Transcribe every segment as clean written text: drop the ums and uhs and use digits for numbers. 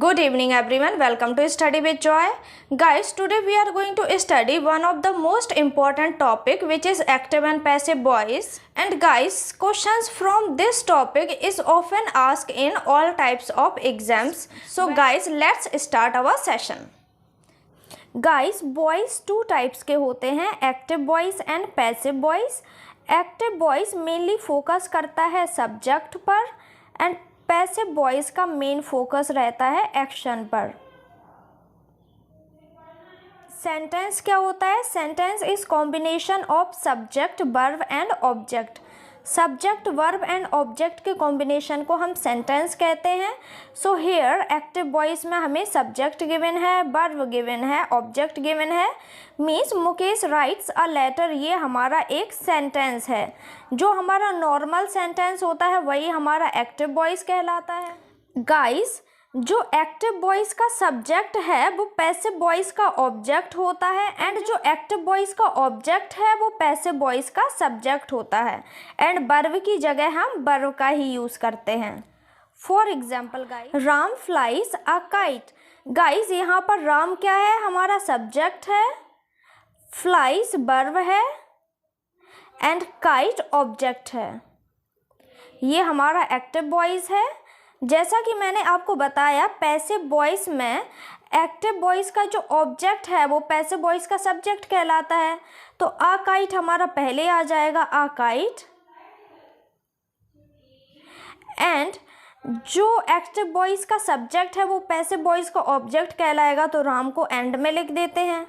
Good evening everyone, welcome to Study with Joy. Guys, today we are going to study one of the most important topic which is active and passive voice. And guys, questions from this topic is often asked in all types of exams. So guys, let's start our session. Guys, voice two types के होते हैं, active voice and passive voice. Active voice mainly focus करता है subject पर and passive voice का main focus रहता है action पर. सेंटेंस क्या होता है? Sentence is combination of subject, verb and object. Subject, verb and object के कॉम्बिनेशन को हम सेंटेंस कहते हैं. सो हियर एक्टिव वॉइस में हमें सब्जेक्ट गिवन है, वर्ब गिवन है, ऑब्जेक्ट गिवन है. Means Mukesh writes a letter, ये हमारा एक सेंटेंस है. जो हमारा नॉर्मल सेंटेंस होता है वही हमारा एक्टिव वॉइस कहलाता है. गाइस, जो एक्टिव वॉइस का सब्जेक्ट है वो पैसिव वॉइस का ऑब्जेक्ट होता है एंड जो एक्टिव वॉइस का ऑब्जेक्ट है वो पैसिव वॉइस का सब्जेक्ट होता है. एंड वर्ब की जगह हम वर्ब का ही यूज़ करते हैं. For example guys, Ram flies a kite. Guys, यहाँ पर राम क्या है? हमारा सब्जेक्ट है, फ्लाइज वर्ब है एंड काइट ऑब्जेक्ट है. ये हमारा एक्टिव वॉइस है. जैसा कि मैंने आपको बताया, पैसिव वॉइस में एक्टिव वॉइस का जो ऑब्जेक्ट है वो पैसिव वॉइस का सब्जेक्ट कहलाता है. तो आ काइट हमारा पहले आ जाएगा, आ काइट. एंड जो एक्टिव वॉइस का सब्जेक्ट है वो पैसिव वॉइस का ऑब्जेक्ट कहलाएगा, तो राम को एंड में लिख देते हैं.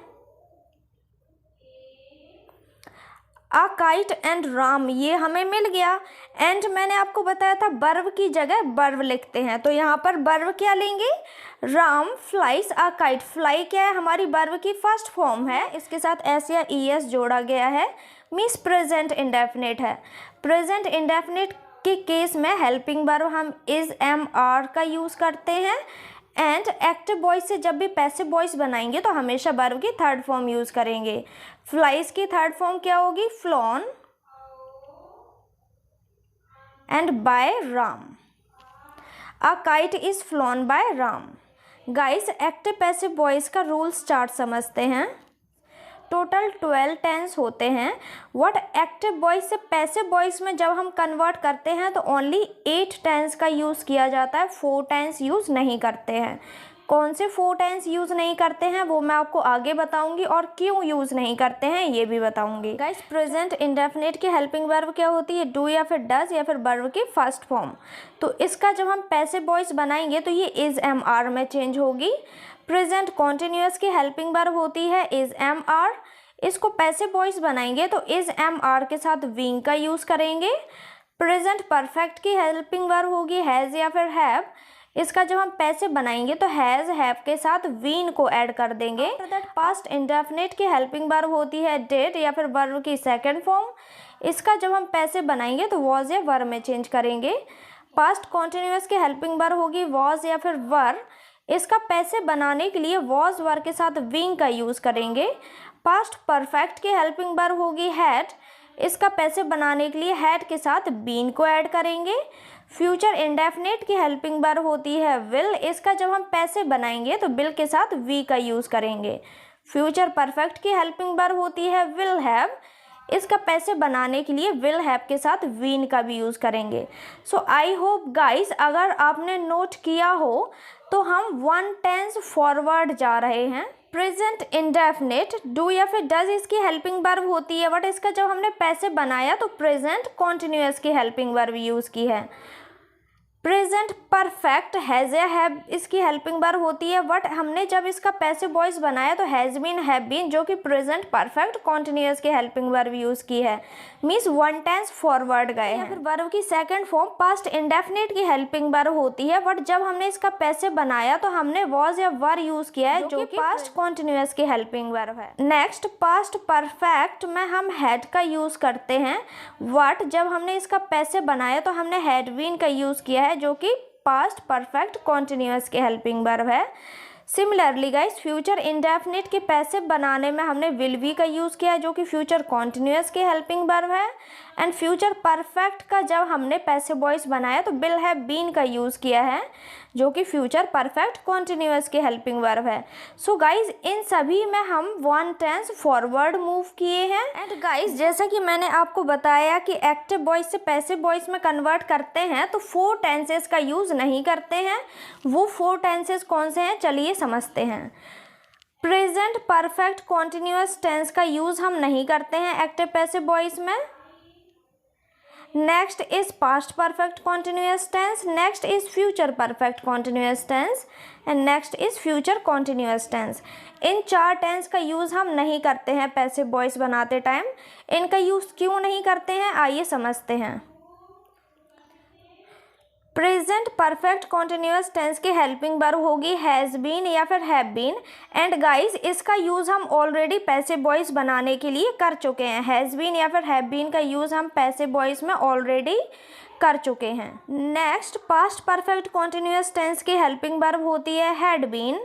आ काइट एंड राम, ये हमें मिल गया. एंड मैंने आपको बताया था वर्ब की जगह वर्ब लिखते हैं, तो यहाँ पर वर्ब क्या लेंगे? राम फ्लाइज आ काइट. फ्लाई क्या है? हमारी वर्ब की फर्स्ट फॉर्म है, इसके साथ एस या ई एस जोड़ा गया है, मीन्स प्रेजेंट इंडेफिनिट है. प्रेजेंट इंडेफिनिट के केस में हेल्पिंग वर्ब हम इज, एम, आर का यूज़ करते हैं. एंड एक्टिव वॉइस से जब भी पैसिव वॉइस बनाएंगे तो हमेशा वर्ब की थर्ड फॉर्म यूज़ करेंगे. फ्लाइज की थर्ड फॉर्म क्या होगी? Flown and by Ram. A kite is flown by Ram. Guys, active passive voice का रूल्स चार्ट समझते हैं. टोटल 12 टेंस होते हैं. व्हाट एक्टिव वॉइस से पैसिव वॉइस में जब हम कन्वर्ट करते हैं तो ओनली 8 टेंस का यूज़ किया जाता है, 4 टेंस यूज़ नहीं करते हैं. कौन से 4 टेंस यूज़ नहीं करते हैं वो मैं आपको आगे बताऊंगी, और क्यों यूज़ नहीं करते हैं ये भी बताऊंगी. गाइस, प्रेजेंट इंडेफिनिट की हेल्पिंग वर्ब क्या होती है? डू या फिर डज या फिर वर्ब की फर्स्ट फॉर्म. तो इसका जब हम पैसिव वॉइस बनाएंगे तो ये इज, एम, आर में चेंज होगी. प्रेजेंट कॉन्टिन्यूअस की हेल्पिंग वर्ब होती है इज, एम, आर. इसको पैसिव वॉइस बनाएंगे तो इज, एम, आर के साथ बीइंग का यूज़ करेंगे. प्रेजेंट परफेक्ट की हेल्पिंग वर्ब होगी हैज़ या फिर हैव. इसका जब हम पैसिव बनाएंगे तो हैज़, हैव के साथ बीन को ऐड कर देंगे. पास्ट इंडेफिनिट की हेल्पिंग वर्ब होती है डिड या फिर वर्ब की सेकंड फॉर्म. इसका जब हम पैसिव बनाएंगे तो वॉज या वर में चेंज करेंगे. पास्ट कॉन्टिन्यूअस की हेल्पिंग वर्ब होगी वॉज या फिर वर. इसका पैसिव बनाने के लिए वॉज, वर के साथ बीइंग का यूज़ करेंगे. पास्ट परफेक्ट की हेल्पिंग वर्ब होगी हैड. इसका पैसिव बनाने के लिए हैड के साथ बीन को ऐड करेंगे. फ्यूचर इंडेफिनिट की हेल्पिंग वर्ब होती है विल. इसका जब हम पैसिव बनाएंगे तो विल के साथ वी का यूज़ करेंगे. फ्यूचर परफेक्ट की हेल्पिंग वर्ब होती है विल हैव. इसका पैसिव बनाने के लिए विल हैव के साथ वीन का भी यूज़ करेंगे. सो आई होप गाइस, अगर आपने नोट किया हो तो हम 1 टेंस फॉरवर्ड जा रहे हैं. प्रेजेंट इंडेफिनिट डू या फिर डज इसकी हेल्पिंग वर्ब होती है, बट इसका जब हमने पैसिव बनाया तो प्रेजेंट कॉन्टिन्यूअस की हेल्पिंग वर्ब यूज़ की है. प्रेजेंट परफेक्ट हैज़ या हैव इसकी हेल्पिंग वर्ब होती है, बट हमने जब इसका पैसिव वॉइस बनाया तो हैज़ बीन, हैव बीन, जो कि प्रेजेंट परफेक्ट कॉन्टिन्यूअस की हेल्पिंग वर्ब यूज़ की है. मीन्स 1 टेंस फॉरवर्ड गए हैं. फिर वर्ब की सेकंड फॉर्म पास्ट इंडेफिनिट की हेल्पिंग वर्ब होती है, बट जब हमने इसका पैसिव बनाया तो हमने वॉज या वर यूज़ किया है, जो कि पास्ट कॉन्टिन्यूअस की हेल्पिंग वर्ब है. नेक्स्ट, पास्ट परफेक्ट में हम हैड का यूज़ करते हैं, बट जब हमने इसका पैसिव बनाया तो हमने हैड बीन का यूज़ किया है, जो कि पास्ट परफेक्ट कॉन्टिन्यूअस की हेल्पिंग वर्ब है. सिमिलरली गाइस, फ्यूचर इंडेफिनिट के पैसिव बनाने में हमने विल बी का यूज़ किया है, जो कि फ्यूचर कॉन्टिन्यूअस की हेल्पिंग वर्ब है. एंड फ्यूचर परफेक्ट का जब हमने पैसिव वॉइस बनाया तो विल हैव बीन का यूज़ किया है, जो कि फ्यूचर परफेक्ट कॉन्टिन्यूअस के हेल्पिंग वर्ब है। सो गाइज इन सभी में हम वन टेंस फॉरवर्ड मूव किए हैं। एंड गाइज जैसा कि मैंने आपको बताया कि एक्टिव वॉइस से पैसिव वॉइस में कन्वर्ट करते हैं तो 4 टेंसेस का यूज़ नहीं करते हैं। वो 4 टेंसेस कौन से हैं, चलिए समझते हैं। प्रेजेंट परफेक्ट कॉन्टिन्यूअस टेंस का यूज़ हम नहीं करते हैं एक्टिव पैसिव वॉइस में। Next is past perfect continuous tense, next is future perfect continuous tense and next is future continuous tense. इन 4 टेंस का यूज़ हम नहीं करते हैं पैसिव वॉइस बनाते टाइम। इनका यूज़ क्यों नहीं करते हैं, आइए समझते हैं। प्रेजेंट परफेक्ट कॉन्टिन्यूअस टेंस की हेल्पिंग वर्ब होगी हैज़ बीन या फिर हैव बीन। एंड गाइस इसका यूज़ हम ऑलरेडी पैसिव वॉइस बनाने के लिए कर चुके हैं। हैज़ बीन या फिर हैव बीन का यूज़ हम पैसिव वॉइस में ऑलरेडी कर चुके हैं। Next past perfect continuous tense की हेल्पिंग वर्ब होती है had been.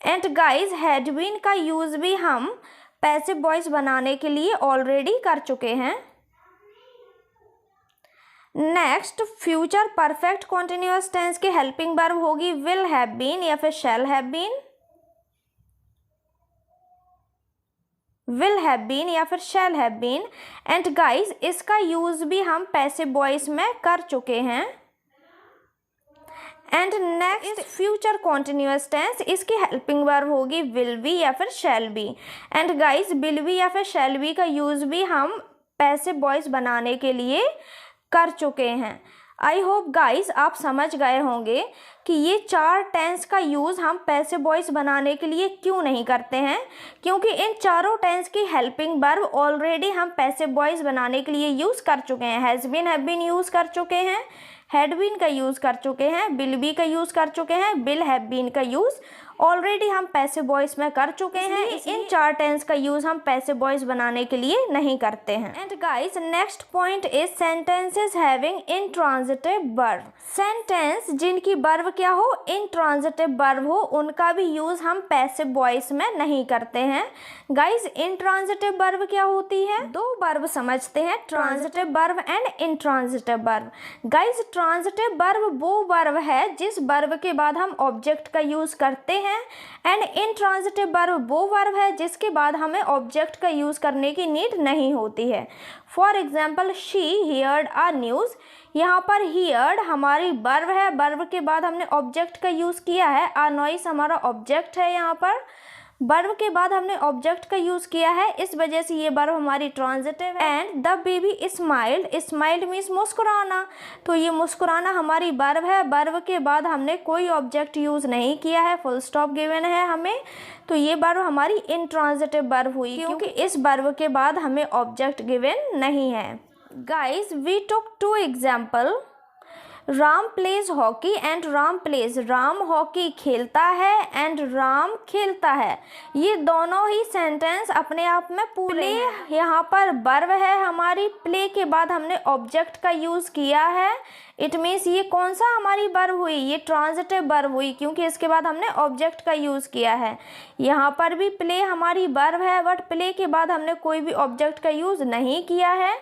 And guys had been का यूज़ भी हम पैसिव वॉइस बनाने के लिए ऑलरेडी कर चुके हैं। Next future perfect continuous tense की हेल्पिंग वर्ब होगी विल हैव बीन या फिर shall have been. Will have been या फिर shall have been. And guys इसका यूज भी हम पैसिव वॉइस में कर चुके हैं। And next future continuous tense, इसकी हेल्पिंग वर्ब होगी विल बी या फिर shall be. And guys will be या फिर शैल बी का यूज भी हम पैसिव वॉइस बनाने के लिए कर चुके हैं। आई होप गाइस आप समझ गए होंगे कि ये 4 टेंस का यूज़ हम पैसिव वॉइस बनाने के लिए क्यों नहीं करते हैं, क्योंकि इन चारों टेंस की हेल्पिंग वर्ब ऑलरेडी हम पैसिव वॉइस बनाने के लिए यूज़ कर चुके हैं। Has been have been use कर चुके हैं, हैड बीन का यूज़ कर चुके हैं, विल बी का यूज़ कर चुके हैं, विल हैव बीन का यूज़ ऑलरेडी हम पैसिव वॉइस में कर चुके हैं। इन 4 टेंस का यूज़ हम पैसिव वॉइस बनाने के लिए नहीं करते हैं। And guys next point is sentences having intransitive verb. Sentence जिनकी वर्ब क्या हो, इंट्रांजिटिव वर्ब हो, उनका भी यूज़ हम पैसिव वॉइस में नहीं करते हैं। गाइस इंट्रांजिटिव वर्ब क्या होती है, 2 वर्ब समझते हैं, transitive verb and intransitive verb. Guys transitive verb वो वर्ब है जिस वर्ब के बाद हम ऑब्जेक्ट का यूज़ करते हैं। एंड इंट्रांजिटिव वर्ब वो वर्ब है जिसके बाद हमें ऑब्जेक्ट का यूज़ करने की नीड नहीं होती है। For example she heard a news, यहाँ पर हियर्ड हमारी वर्ब है, वर्ब के बाद हमने ऑब्जेक्ट का यूज़ किया है। अ नॉइस हमारा ऑब्जेक्ट है, यहाँ पर वर्ब के बाद हमने ऑब्जेक्ट का यूज़ किया है, इस वजह से ये वर्ब हमारी ट्रांजिटिव है। And the baby smiled, smiled means मुस्कुराना, तो ये मुस्कुराना हमारी वर्ब है, वर्ब के बाद हमने कोई ऑब्जेक्ट यूज़ नहीं किया है, फुल स्टॉप गिवन है हमें, तो ये वर्ब हमारी इंट्रांजिटिव वर्ब हुई क्योंकि इस वर्ब के बाद हमें ऑब्जेक्ट गिवन नहीं है। Guys we took 2 example, Ram plays hockey and Ram plays, Ram hockey खेलता है एंड राम खेलता है। ये दोनों ही सेंटेंस अपने आप में पूरे हैं। यहाँ पर वर्ब है हमारी, प्ले के बाद हमने ऑब्जेक्ट का यूज़ किया है, इट मीन्स ये कौन सा हमारी वर्ब हुई, ये ट्रांजिटिव वर्ब हुई क्योंकि इसके बाद हमने ऑब्जेक्ट का यूज़ किया है। यहाँ पर भी प्ले हमारी वर्ब है, बट प्ले के बाद हमने कोई भी ऑब्जेक्ट का यूज़ नहीं किया है,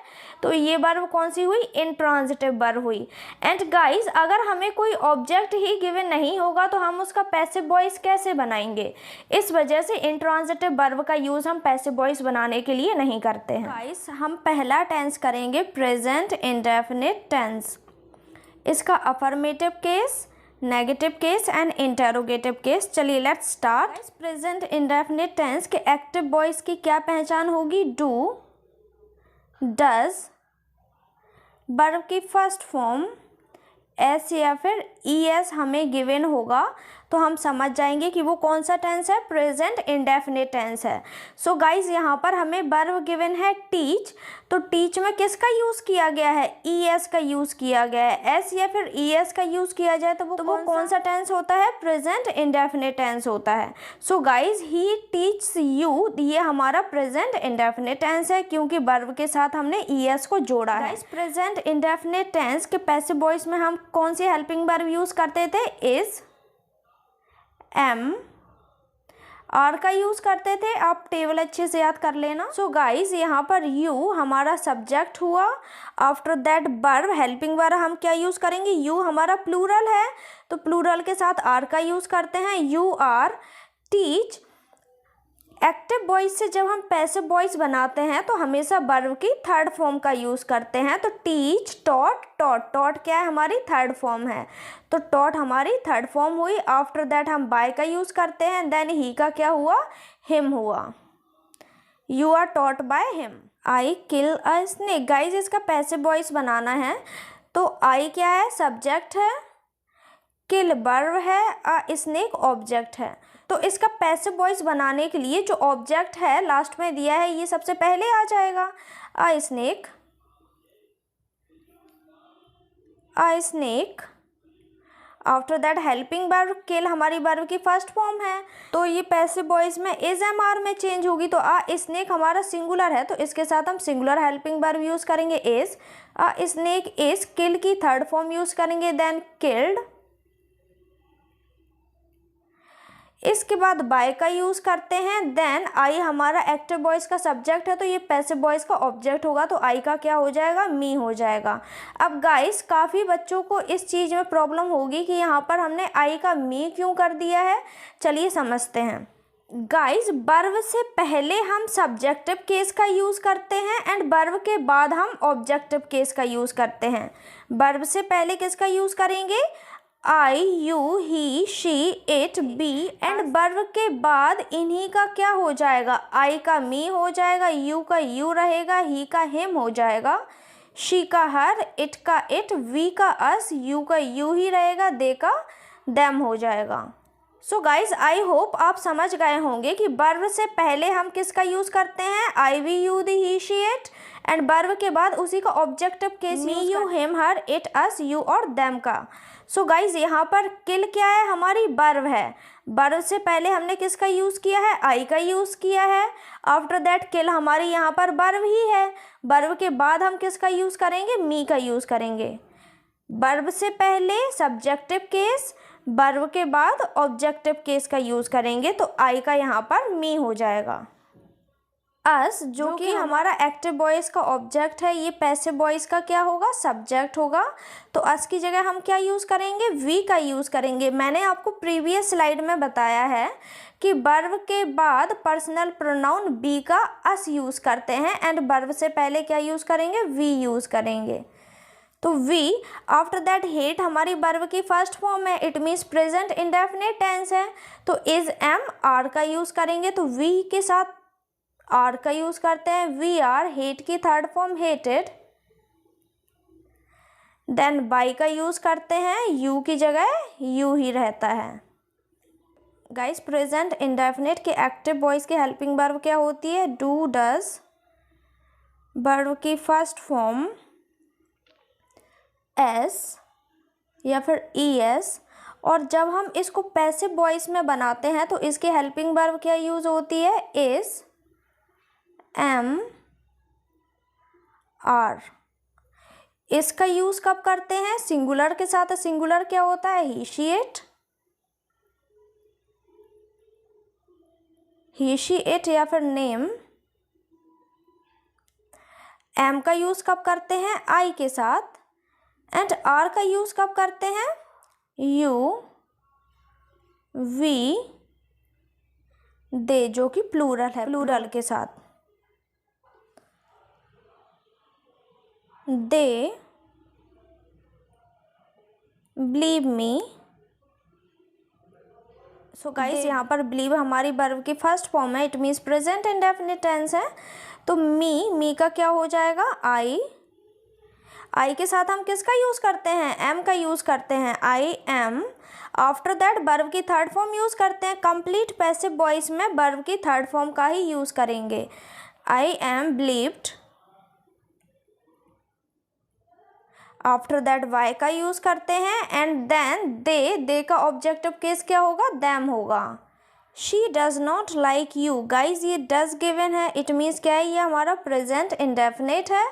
तो ये वर्ब कौन सी हुई, इंट्रांजिटिव वर्ब हुई। एंड गाइस अगर हमें कोई ऑब्जेक्ट ही गिवन नहीं होगा तो हम उसका पैसिव वॉइस कैसे बनाएंगे, इस वजह से इंट्रांजिटिव वर्ब का यूज़ हम पैसिव वॉइस बनाने के लिए नहीं करते हैं। गाइस हम पहला टेंस करेंगे प्रेजेंट इंडेफिनिट टेंस। इसका affirmative case, negative case and interrogative case. चलिए let's start. Present indefinite tense के एक्टिव वॉइस की क्या पहचान होगी, डू, डज, वर्ब की फर्स्ट फॉर्म एस या फिर ई एस हमें गिवन होगा तो हम समझ जाएंगे कि वो कौन सा टेंस है, प्रेजेंट इंडेफिनिट टेंस है। सो गाइज यहाँ पर हमें वर्ब गिवन है टीच, तो टीच में किसका यूज़ किया गया है, ई एस का यूज़ किया गया है। एस या फिर ई एस का यूज़ किया जाए तो वो कौन सा टेंस होता है, प्रेजेंट इंडेफिनिट टेंस होता है। So guys he teach you, ये हमारा प्रेजेंट इंडेफिनिट टेंस है क्योंकि वर्ब के साथ हमने ई एस को जोड़ा है। प्रेजेंट इंडेफिनिट टेंस के पैसिव वॉइस में हम कौन सी हेल्पिंग वर्ब यूज़ करते थे, इज, एम, आर का यूज़ करते थे, आप टेबल अच्छे से याद कर लेना। सो गाइज यहाँ पर यू हमारा सब्जेक्ट हुआ, after that verb helping verb हम क्या यूज़ करेंगे, यू हमारा प्लूरल है तो प्लूरल के साथ आर का यूज़ करते हैं, you are teach. Active voice से जब हम पैसिव वॉइस बनाते हैं तो हमेशा वर्ब की थर्ड फॉर्म का यूज़ करते हैं, तो टीच, टॉट, टॉट, टॉट क्या है हमारी थर्ड फॉर्म है, तो टॉट हमारी थर्ड फॉर्म हुई। आफ्टर दैट हम बाय का यूज़ करते हैं, देन ही का क्या हुआ, हिम हुआ, you are taught by him. I kill a snake, guys इसका पैसिव वॉइस बनाना है तो आई क्या है, सब्जेक्ट है, किल वर्ब है, अ स्नेक ऑब्जेक्ट है। तो इसका पैसिव वॉइस बनाने के लिए जो ऑब्जेक्ट है लास्ट में दिया है ये सबसे पहले आ जाएगा, a snake, a snake. After that helping verb will हमारी वर्ब की फर्स्ट फॉर्म है, तो ये पैसिव वॉइस में इज एम आर में चेंज होगी, तो अ स्नेक हमारा सिंगुलर है तो इसके साथ हम सिंगुलर हेल्पिंग वर्ब यूज़ करेंगे इज, अ स्नेक इज, किल की थर्ड फॉर्म यूज़ करेंगे, देन किल्ड। इसके बाद बाय का यूज़ करते हैं, देन आई हमारा एक्टिव वॉइस का सब्जेक्ट है तो ये पैसिव वॉइस का ऑब्जेक्ट होगा, तो आई का क्या हो जाएगा, मी हो जाएगा। अब गाइस काफ़ी बच्चों को इस चीज़ में प्रॉब्लम होगी कि यहाँ पर हमने आई का मी क्यों कर दिया है, चलिए समझते हैं। गाइस वर्ब से पहले हम सब्जेक्टिव केस का यूज़ करते हैं एंड वर्ब के बाद हम ऑब्जेक्टिव केस का यूज़ करते हैं। वर्ब से पहले किसका यूज़ करेंगे, I, you, he, she, it, we, and verb के बाद इन्हीं का क्या हो जाएगा, आई का मी हो जाएगा, यू का यू रहेगा, ही का हिम हो जाएगा, शी का हर, इट का इट, वी का अस, यू का यू ही रहेगा, दे का देम हो जाएगा। सो गाइज आई होप आप समझ गए होंगे कि वर्ब से पहले हम किसका यूज़ करते हैं, I, we, you, they, he, she, it, and verb के बाद उसी का objective case me, you, him, her, it, us, you और देम का। सो गाइज यहाँ पर किल क्या है, हमारी वर्ब है, वर्ब से पहले हमने किसका यूज़ किया है, आई का यूज़ किया है। आफ्टर दैट किल हमारी यहाँ पर वर्ब ही है, वर्ब के बाद हम किसका यूज़ करेंगे, मी का यूज़ करेंगे। वर्ब से पहले सब्जेक्टिव केस, वर्ब के बाद ऑब्जेक्टिव केस का यूज़ करेंगे, तो आई का यहाँ पर मी हो जाएगा। अस जो कि हमारा एक्टिव वॉइस का ऑब्जेक्ट है, ये पैसिव वॉइस का क्या होगा, सब्जेक्ट होगा, तो अस की जगह हम क्या यूज़ करेंगे, वी का यूज़ करेंगे। मैंने आपको प्रीवियस स्लाइड में बताया है कि वर्ब के बाद पर्सनल प्रोनाउन बी का अस यूज़ करते हैं एंड वर्ब से पहले क्या यूज़ करेंगे, वी यूज़ करेंगे। तो वी आफ्टर दैट हेट हमारी वर्ब की फर्स्ट फॉर्म है, it means present indefinite tense है, तो इज एम आर का यूज़ करेंगे, तो वी के साथ आर का यूज़ करते हैं, वी आर, हेट की third form hated, then by का यूज़ करते हैं, यू की जगह यू ही रहता है। गाइस प्रेजेंट इंडेफिनिट के एक्टिव वॉइस की हेल्पिंग वर्ब क्या होती है, डू, डज, वर्ब की फर्स्ट फॉर्म एस या फिर ई एस, और जब हम इसको पैसिव वॉइस में बनाते हैं तो इसकी हेल्पिंग वर्ब क्या यूज़ होती है, इज, एम, आर। इसका यूज़ कब करते हैं, सिंगुलर के साथ, सिंगुलर क्या होता है, he, she, it, he, she, it या फिर नेम। एम का यूज़ कब करते हैं, आई के साथ, एंड आर का यूज़ कब करते हैं, यू, वी, दे जो कि प्लूरल है, प्लूरल के साथ, they believe me. So guys यहाँ पर बिलीव हमारी वर्ब की फर्स्ट फॉर्म है, it means present indefinite tense है, तो मी का क्या हो जाएगा, आई के साथ हम किसका यूज़ करते हैं, एम का यूज़ करते हैं, I am. After that verb की थर्ड फॉर्म यूज़ करते हैं, कंप्लीट पैसिव वॉइस में वर्ब की थर्ड फॉर्म का ही यूज़ करेंगे, I am believed. After that by का यूज़ करते हैं एंड देन दे का ऑब्जेक्टिव केस क्या होगा, दैम होगा। She does not like you, guys ये डज गिवन है, इट मीन्स क्या है, ये हमारा प्रेजेंट इंडेफिनिट है।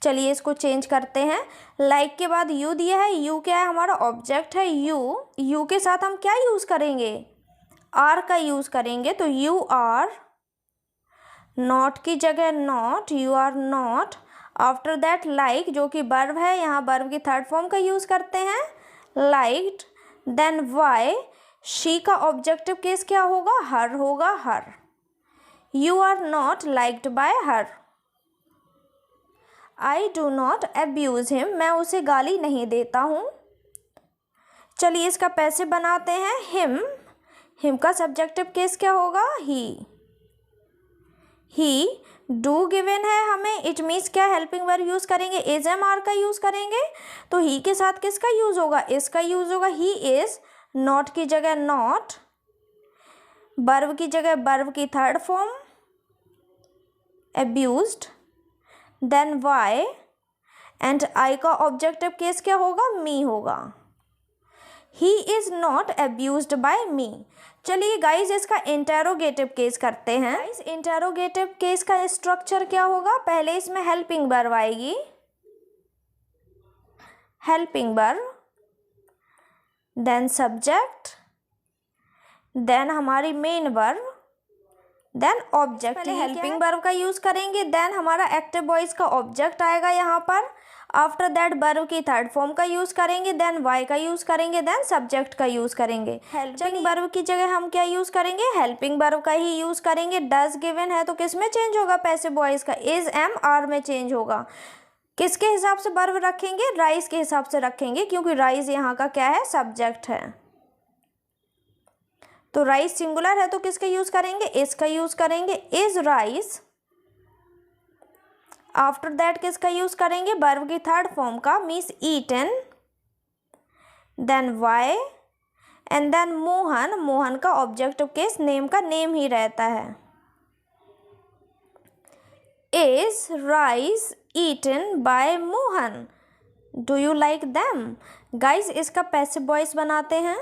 चलिए इसको चेंज करते हैं, लाइक के बाद यू दिया है, यू क्या है, हमारा ऑब्जेक्ट है, यू के साथ हम क्या यूज़ करेंगे, आर का यूज़ करेंगे तो यू आर, नॉट की जगह not, you are not. After that like, जो कि वर्ब है, यहाँ वर्ब की थर्ड फॉर्म का यूज़ करते हैं, लाइक्ड। देन वाई, शी का ऑब्जेक्टिव केस क्या होगा, हर होगा, her. You are not liked by her. I do not abuse him, मैं उसे गाली नहीं देता हूँ। चलिए इसका पैसे बनाते हैं। हिम का सब्जेक्टिव केस क्या होगा, ही। डू गिवन है हमें, इट मीन्स क्या, हेल्पिंग वर्ब यूज़ करेंगे, इज एम आर का यूज़ करेंगे, तो ही के साथ किसका यूज़ होगा, इसका यूज़ होगा। ही इज़, नॉट की जगह नॉट, वर्ब की जगह वर्ब की third form abused. Then Y, and I का ऑब्जेक्टिव केस क्या होगा, मी होगा। He is not abused by me. चलिए गाइज इसका इंटेरोगेटिव केस करते हैं। गाइज इंटेरोगेटिव केस का स्ट्रक्चर क्या होगा, पहले इसमें हेल्पिंग वर्ब आएगी, helping verb, then subject, then हमारी मेन वर्ब, देन ऑब्जेक्ट। पहले हेल्पिंग वर्ब का यूज़ करेंगे, देन हमारा एक्टिव वॉइस का ऑब्जेक्ट आएगा यहाँ पर। आफ्टर दैट वर्ब की थर्ड फॉर्म का यूज़ करेंगे, देन वाई का यूज़ करेंगे, देन सब्जेक्ट का यूज़ करेंगे। हेल्पिंग वर्ब की जगह हम क्या यूज़ करेंगे, हेल्पिंग वर्ब का ही यूज़ करेंगे। डज गिवन है तो किस में चेंज होगा, पैसिव वॉइस का, इज एम आर में चेंज होगा। किसके हिसाब से वर्ब रखेंगे, राइज के हिसाब से रखेंगे, क्योंकि राइज यहाँ का क्या है, सब्जेक्ट है। तो राइज सिंगुलर है तो किसका यूज़ करेंगे, इसका यूज़ करेंगे, इज राइज। आफ्टर दैट किसका यूज़ करेंगे, वर्ब की थर्ड फॉर्म का, means eaten. Then Y, and then Mohan, Mohan का ऑब्जेक्टिव केस नेम का नेम ही रहता है। Is rice eaten by Mohan, do you like them. Guys इसका पैसिव वॉइस बनाते हैं।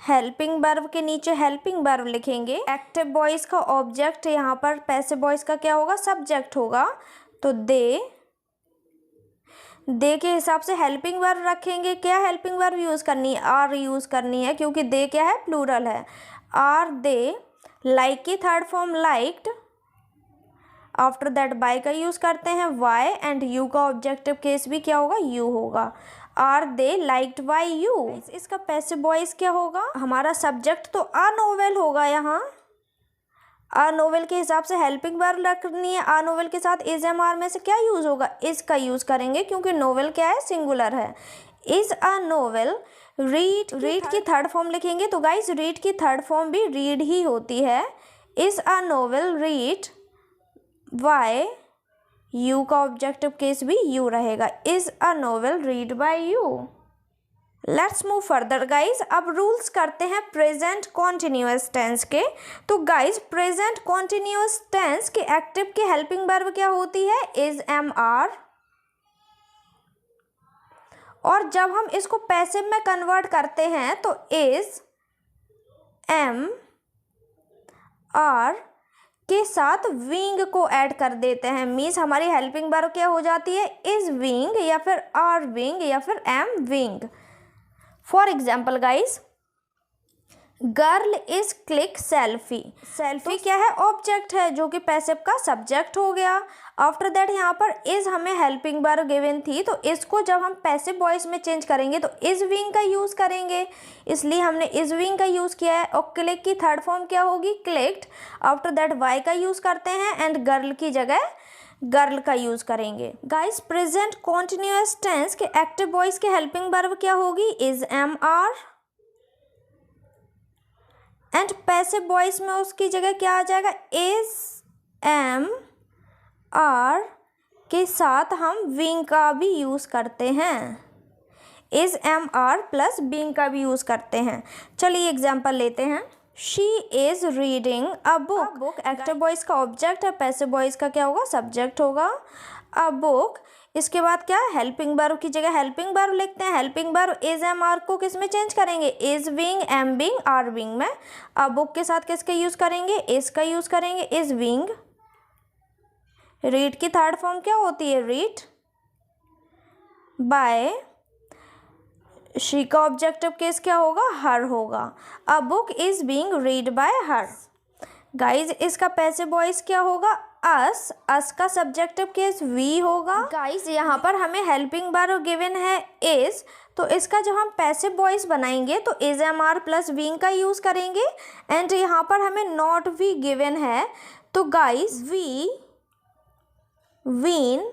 हेल्पिंग वर्ब के नीचे हेल्पिंग वर्ब लिखेंगे। एक्टिव वॉइस का ऑब्जेक्ट यहाँ पर पैसिव वॉइस का क्या होगा, सब्जेक्ट होगा, तो दे के हिसाब से हेल्पिंग वर्ब रखेंगे। क्या हेल्पिंग वर्ब यूज़ करनी है, आर यूज़ करनी है, क्योंकि दे क्या है, प्लूरल है। आर दे, लाइक की third form liked. After that by का यूज़ करते हैं, वाई, एंड यू का ऑब्जेक्टिव केस भी क्या होगा, यू होगा। Are they liked by you. इसका पैसिव वॉइस क्या होगा, हमारा सब्जेक्ट तो आ नोवेल होगा। यहाँ आ नोवेल के हिसाब से हेल्पिंग वर्ब रखनी है। आ नोवेल के साथ इज एम आर में से क्या यूज़ होगा, इज का यूज़ करेंगे, क्योंकि नोवेल क्या है, सिंगुलर है। इज अ नोवेल रीड की थर्ड फॉर्म लिखेंगे, तो गाइज रीड की थर्ड फॉर्म भी रीड ही होती है। Is a novel read by you का ऑब्जेक्टिव केस भी यू रहेगा। Is a novel read by you. Let's move further guys. अब रूल्स करते हैं प्रेजेंट कॉन्टिन्यूअस टेंस के। तो गाइज प्रेजेंट कॉन्टिन्यूअस टेंस के एक्टिव की हेल्पिंग वर्ब क्या होती है, इज एम आर। और जब हम इसको पैसिव में कन्वर्ट करते हैं तो इज एम आर के साथ विंग को ऐड कर देते हैं। मीन्स हमारी हेल्पिंग वर्ब क्या हो जाती है, इज विंग, या फिर आर विंग, या फिर am being. For example guys, girl is click selfie. Selfie क्या है, ऑब्जेक्ट है, जो कि पैसिव का सब्जेक्ट हो गया। आफ्टर दैट यहाँ पर इज हमें हेल्पिंग वर्ब गिवन थी, तो इसको जब हम पैसिव वॉइस में चेंज करेंगे तो इज विंग का यूज़ करेंगे, इसलिए हमने इज विंग का यूज़ किया है। और क्लिक की थर्ड फॉर्म क्या होगी, क्लिक्ड। आफ्टर दैट वाई का यूज़ करते हैं, एंड गर्ल की जगह गर्ल का यूज़ करेंगे। गाइस प्रेजेंट कॉन्टिन्यूअस टेंस के एक्टिव वॉइस के हेल्पिंग वर्ब क्या होगी, is am are. And passive voice में उसकी जगह क्या आ जाएगा, इज एम आर के साथ हम विंग का भी यूज़ करते हैं। Is am are plus being का भी यूज़ करते हैं। चलिए एग्जांपल लेते हैं। She is reading a book. Active voice का ऑब्जेक्ट है, पैसिव वॉइस का क्या होगा, सब्जेक्ट होगा। अ बुक, इसके बाद क्या, हेल्पिंग वर्ब की जगह हेल्पिंग वर्ब लिखते हैं। Helping verb is am are को किस में चेंज करेंगे, is being, am being, are being में। अब बुक के साथ किसका यूज़ करेंगे, इज का यूज़ करेंगे, इज विंग। रीड की थर्ड फॉर्म क्या होती है, रीड। बाय शी का ऑब्जेक्टिव केस क्या होगा, हर होगा। A book is being read by her. Guys इसका पैसिव वॉइस क्या होगा, अस। अस का सब्जेक्टिव केस वी होगा। गाइज यहाँ पर हमें हेल्पिंग वर्ब गिवन है इज, तो इसका जब हम पैसिव वॉइस बनाएंगे तो is am are plus being का यूज़ करेंगे। एंड यहाँ पर हमें नॉट वी गिवन है, तो guys be, been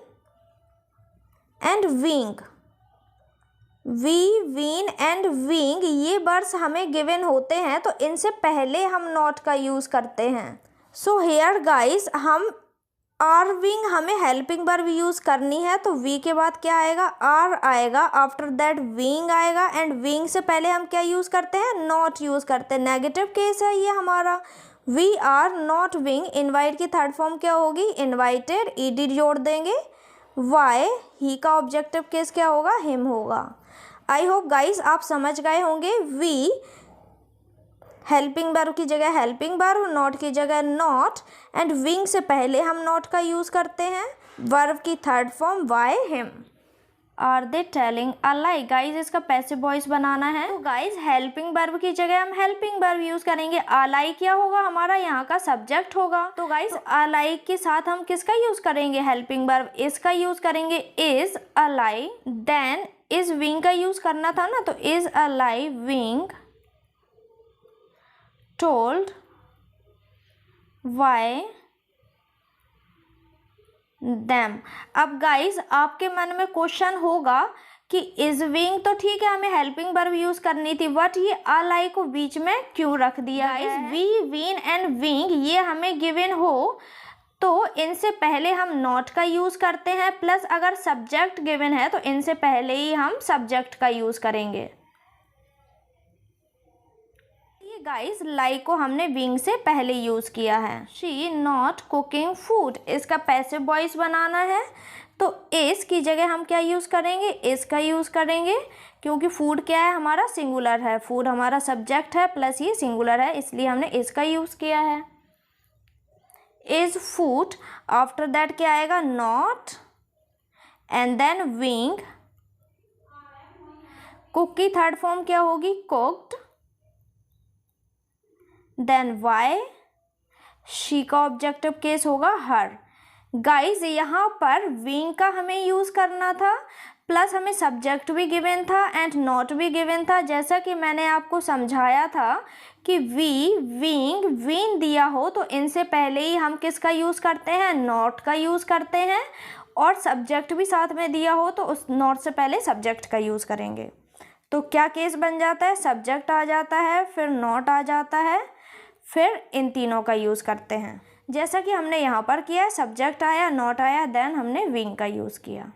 and being, be, been and being ये वर्ड्स हमें गिवन होते हैं, तो इनसे पहले हम नॉट का यूज़ करते हैं। सो हेयर गाइस हम आर विंग हमें हेल्पिंग वर्ब यूज़ करनी है, तो वी के बाद क्या आएगा, आर आएगा, आफ्टर दैट विंग आएगा। एंड विंग से पहले हम क्या यूज़ करते हैं, नॉट यूज़ करते हैं। नेगेटिव केस है ये हमारा, we are not being. Invite की थर्ड फॉर्म क्या होगी, इनवाइटेड, ईडी जोड़ देंगे। वाई, ही का ऑब्जेक्टिव केस क्या होगा, हिम होगा। आई होप गाइस आप समझ गए होंगे। वी हेल्पिंग वर्ब की जगह हेल्पिंग वर्ब, नॉट की जगह नॉट, एंड विंग से पहले हम नॉट का यूज़ करते हैं। वर्ब की third form by, him. Are they telling a lie. Guys इसका पैसिव वॉइस बनाना है, तो गाइज हेल्पिंग वर्ब की जगह हम हेल्पिंग वर्ब यूज़ करेंगे। अ लाई क्या होगा, हमारा यहाँ का सब्जेक्ट होगा। तो गाइज अ लाई के साथ हम किसका यूज़ करेंगे, हेल्पिंग वर्ब इसका यूज़ करेंगे, is a lie. Then is being का यूज़ करना था ना, तो is a lie being told by them. अब गाइज आपके मन में क्वेश्चन होगा कि इज विंग तो ठीक है, हमें हेल्पिंग वर्ब यूज़ करनी थी, बट ये अ लाई को बीच में क्यों रख दिया है। वी, वीन एंड विंग ये हमें गिवन हो तो इनसे पहले हम नॉट का यूज़ करते हैं, प्लस अगर सब्जेक्ट गिवन है तो इनसे पहले ही हम सब्जेक्ट का यूज़ करेंगे। ये गाइस लाई को हमने विंग से पहले यूज़ किया है। शी नॉट कुकिंग फूड, इसका पैसिव वॉइस बनाना है, तो इस की जगह हम क्या यूज़ करेंगे, इसका यूज़ करेंगे, क्योंकि फूड क्या है हमारा, सिंगुलर है। फूड हमारा सब्जेक्ट है प्लस ये सिंगुलर है, इसलिए हमने इसका यूज़ किया है। इज फूड, आफ्टर दैट क्या आएगा, not, and then being. Cook की थर्ड फॉर्म क्या होगी, कुक्ड, देन वाई, शी का ऑब्जेक्टिव केस होगा हर। गाइज यहाँ पर विंग का हमें यूज़ करना था, प्लस हमें सब्जेक्ट भी गिवन था एंड नॉट भी गिवन था। जैसा कि मैंने आपको समझाया था कि वी, विंग, विन दिया हो तो इनसे पहले ही हम किसका यूज़ करते हैं, नॉट का यूज़ करते हैं, और सब्जेक्ट भी साथ में दिया हो तो उस नॉट से पहले सब्जेक्ट का यूज़ करेंगे। तो क्या केस बन जाता है, सब्जेक्ट आ जाता है, फिर नॉट आ जाता है, फिर इन तीनों का यूज़ करते हैं, जैसा कि हमने यहाँ पर किया। सब्जेक्ट आया, नॉट आया, देन हमने विंग का यूज़ किया।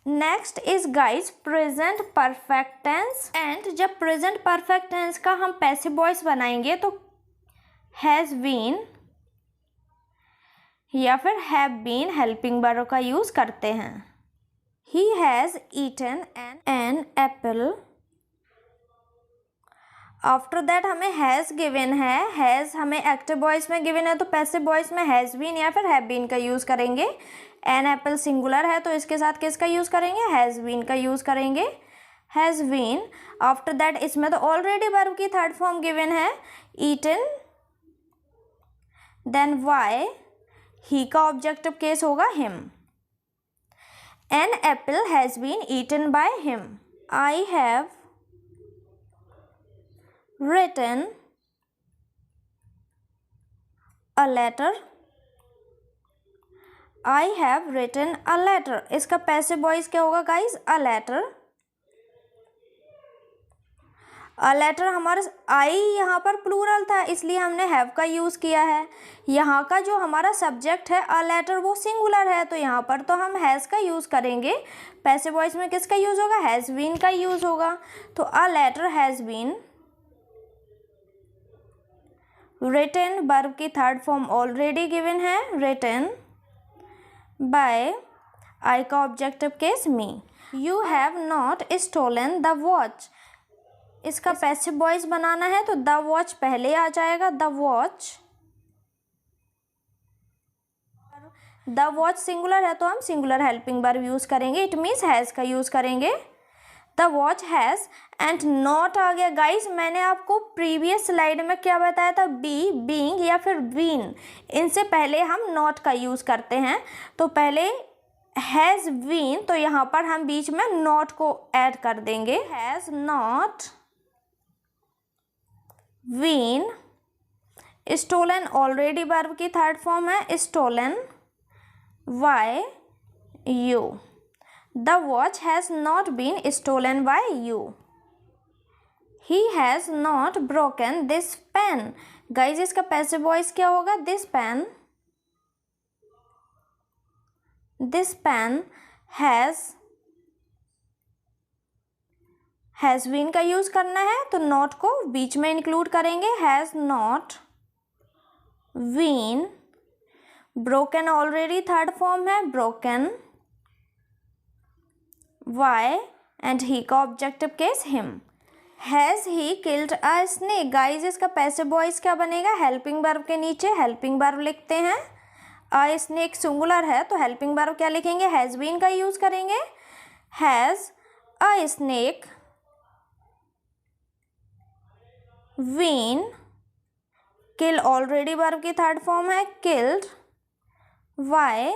Next is guys present perfect tense. And जब प्रेजेंट परफेक्ट टेंस का हम पैसिव वॉइस बनाएंगे तो हैज़ बीन या फिर हैव बीन हेल्पिंग वर्ब का यूज़ करते हैं। He has eaten an apple, after that हमें हैज़ गिवन है। हैज़ हमें एक्टिव वॉइस में गिवन है, तो पैसिव वॉइस में हैज़ बीन या फिर हैव बीन का यूज़ करेंगे। एन एप्पल सिंगुलर है तो इसके साथ किसका यूज़ करेंगे, हैज़ बीन का यूज़ करेंगे, हैज़ बीन। आफ्टर दैट इसमें तो ऑलरेडी वर्ब की थर्ड फॉर्म गिवन है, ईटन, देन वाई, ही का ऑब्जेक्टिव केस होगा him. An apple has been eaten by him. I have written a letter, I have written a letter। इसका passive voice क्या होगा guys, a letter। a letter हमारा आई यहाँ पर plural था इसलिए हमने have का यूज़ किया है। यहाँ का जो हमारा सब्जेक्ट है a letter वो सिंगुलर है, तो यहाँ पर तो हम हैज़ का यूज़ करेंगे। पैसिव वॉइस में किसका यूज़ होगा, हैज़ बीन का यूज़ होगा। तो a letter has been written, verb की थर्ड फॉर्म ऑलरेडी गिवन है, written by, आई का objective case me. You have not stolen the watch, इसका पैसिव वॉइस बनाना है तो द वॉच पहले आ जाएगा, the watch. The watch singular है तो हम सिंगुलर हेल्पिंग वर्ब यूज़ करेंगे, इट मीन्स हैज़ का यूज़ करेंगे। The watch has and not आ गया। गाइस मैंने आपको प्रीवियस स्लाइड में क्या बताया था, बी, बीइंग या फिर बीन, इनसे पहले हम नॉट का यूज़ करते हैं। तो पहले हैज़ बीन, तो यहाँ पर हम बीच में नॉट को ऐड कर देंगे। Has not been stolen already verb की थर्ड फॉर्म है, stolen by you. The watch has not been stolen by you. He has not broken this pen. Guys इसका पैसिव वॉइस क्या होगा, this pen. This pen has been का use करना है, तो not को बीच में इंक्लूड करेंगे। Has not been, broken already third form है, ब्रोकन वाई, एंड ही का objective case him. Has he killed a snake. Guys इसका पैसिव वॉइस क्या बनेगा, हेल्पिंग वर्ब के नीचे हेल्पिंग वर्ब लिखते हैं। अ स्नेक सिंगुलर है तो हेल्पिंग वर्ब क्या लिखेंगे, हैज़ बीन का यूज करेंगे। Has a snake been, kill already verb की थर्ड फॉर्म है, किल्ड वाई,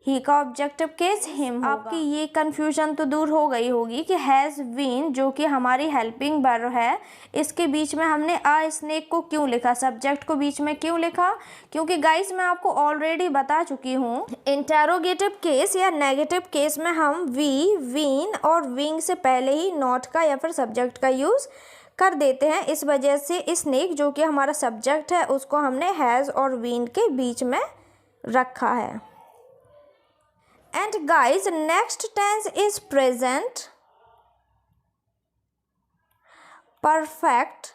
ही का ऑब्जेक्टिव केस हिम। आपकी ये कंफ्यूजन तो दूर हो गई होगी कि हैज़ बीन जो कि हमारी हेल्पिंग वर्ब है, इसके बीच में हमने अ स्नेक को क्यों लिखा, सब्जेक्ट को बीच में क्यों लिखा, क्योंकि गाइस मैं आपको ऑलरेडी बता चुकी हूँ, इंटेरोगेटिव केस या नेगेटिव केस में हम वी, वीन और विंग से पहले ही नॉट का या फिर सब्जेक्ट का यूज़ कर देते हैं। इस वजह से स्नेक जो कि हमारा सब्जेक्ट है उसको हमने हैज़ और बीन के बीच में रखा है। And guys next tense is present perfect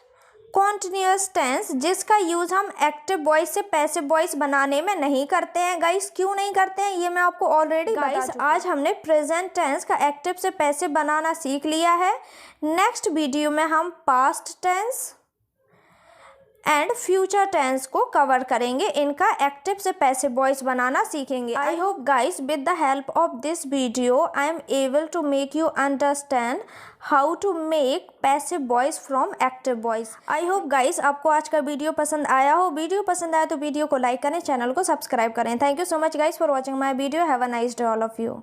continuous tense, जिसका यूज हम एक्टिव वॉइस से पैसिव वॉइस बनाने में नहीं करते हैं। गाइस क्यों नहीं करते हैं ये मैं आपको ऑलरेडी गाइस आज हमने प्रेजेंट टेंस का एक्टिव से पैसिव बनाना सीख लिया है। नेक्स्ट वीडियो में हम past tense and future tense को कवर करेंगे, इनका एक्टिव से पैसिव वॉइस बनाना सीखेंगे। I hope guys with the help of this video I am able to make you understand how to make passive voice from active voice. I hope guys आपको आज का video पसंद आया हो। Video पसंद आया तो वीडियो को लाइक करें, चैनल को सब्सक्राइब करें। Thank you so much guys for watching my video. Have a nice day all of you.